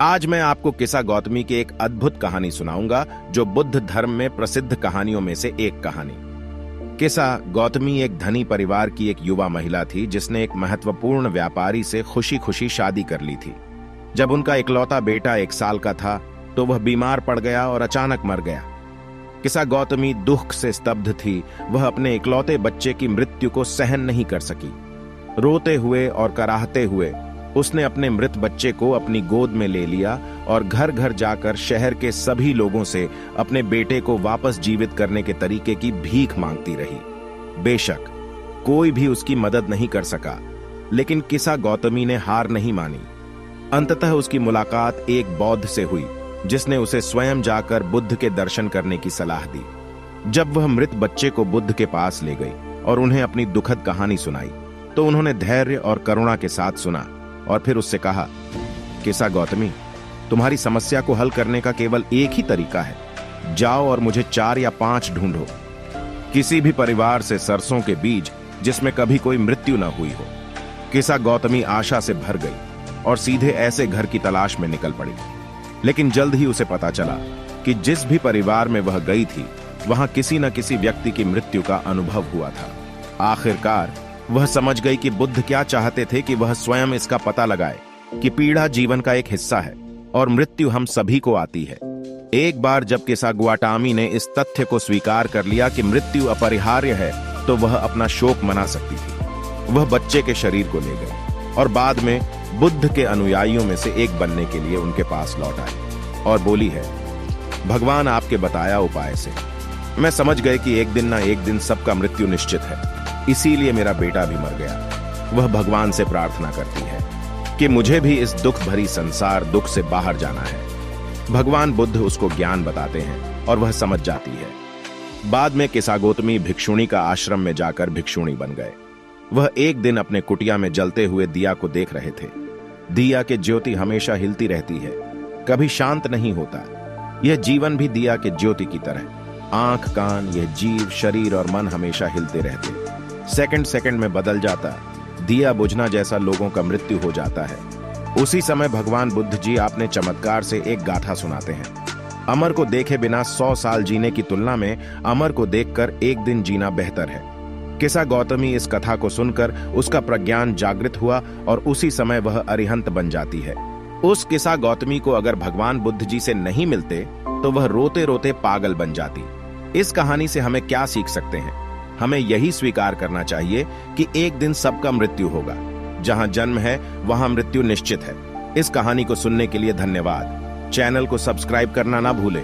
आज मैं आपको किस्सा गौतमी की एक अद्भुत कहानी सुनाऊंगा जो बुद्ध धर्म में प्रसिद्ध कहानियों में से एक कहानी। किस्सा गौतमी एक धनी परिवार की एक युवा महिला थी जिसने एक महत्वपूर्ण व्यापारी से खुशी खुशी शादी कर ली थी। जब उनका इकलौता बेटा 1 साल का था तो वह बीमार पड़ गया और अचानक मर गया। किस्सा गौतमी दुख से स्तब्ध थी। वह अपने इकलौते बच्चे की मृत्यु को सहन नहीं कर सकी। रोते हुए और कराहते हुए उसने अपने मृत बच्चे को अपनी गोद में ले लिया और घर घर जाकर शहर के सभी लोगों से अपने बेटे को वापस जीवित करने के तरीके की भीख मांगती रही। बेशक कोई भी उसकी मदद नहीं कर सका, लेकिन किस्सा गौतमी ने हार नहीं मानी। अंततः उसकी मुलाकात एक बौद्ध से हुई जिसने उसे स्वयं जाकर बुद्ध के दर्शन करने की सलाह दी। जब वह मृत बच्चे को बुद्ध के पास ले गई और उन्हें अपनी दुखद कहानी सुनाई तो उन्होंने धैर्य और करुणा के साथ सुना और फिर उससे कहा, किस्सा गौतमी, तुम्हारी समस्या को हल करने का केवल एक ही तरीका है। जाओ और मुझे 4 या 5 ढूंढो, किसी भी परिवार से सरसों के बीज जिसमें कभी कोई मृत्यु न हुई हो। किस्सा गौतमी आशा से भर गई और सीधे ऐसे घर की तलाश में निकल पड़ी। लेकिन जल्द ही उसे पता चला कि जिस भी परिवार में वह गई थी वहां किसी न किसी व्यक्ति की मृत्यु का अनुभव हुआ था। आखिरकार वह समझ गई कि बुद्ध क्या चाहते थे कि वह स्वयं इसका पता लगाए कि पीड़ा जीवन का एक हिस्सा है और मृत्यु हम सभी को आती है। एक बार जब किस्सा गौतमी ने इस तथ्य को स्वीकार कर लिया कि मृत्यु अपरिहार्य है तो वह अपना शोक मना सकती थी। वह बच्चे के शरीर को ले गई और बाद में बुद्ध के अनुयायियों में से एक बनने के लिए उनके पास लौट आई और बोली है, भगवान आपके बताया उपाय से मैं समझ गए कि एक दिन ना एक दिन सबका मृत्यु निश्चित है, इसीलिए मेरा बेटा भी मर गया। वह भगवान से प्रार्थना करती है कि मुझे भी इस दुख भरी संसार दुख से बाहर जाना है। भगवान बुद्ध उसको ज्ञान बताते हैं और वह समझ जाती है। बाद में किस्सा गौतमी भिक्षुणी का आश्रम में जाकर भिक्षुणी बन गए। वह एक दिन अपने कुटिया में जलते हुए दिया को देख रहे थे। दिया की ज्योति हमेशा हिलती रहती है, कभी शांत नहीं होता। यह जीवन भी दिया के ज्योति की तरह, आंख कान यह जीव शरीर और मन हमेशा हिलते रहते। सेकंड सेकंड में बदल जाता। दिया बुझना जैसा लोगों का मृत्यु हो जाता है। उसी समय भगवान बुद्ध जी आपने चमत्कार से एक गाथा सुनाते हैं। अमर को देखे बिना 100 साल जीने की तुलना में अमर को देखकर एक दिन जीना बेहतर है। किस्सा गौतमी इस कथा को सुनकर उसका प्रज्ञान जागृत हुआ और उसी समय वह अरिहंत बन जाती है। उस किस्सा गौतमी को अगर भगवान बुद्ध जी से नहीं मिलते तो वह रोते रोते पागल बन जाती। इस कहानी से हमें क्या सीख सकते हैं? हमें यही स्वीकार करना चाहिए कि एक दिन सबका मृत्यु होगा। जहां जन्म है वहां मृत्यु निश्चित है। इस कहानी को सुनने के लिए धन्यवाद। चैनल को सब्सक्राइब करना ना भूलें।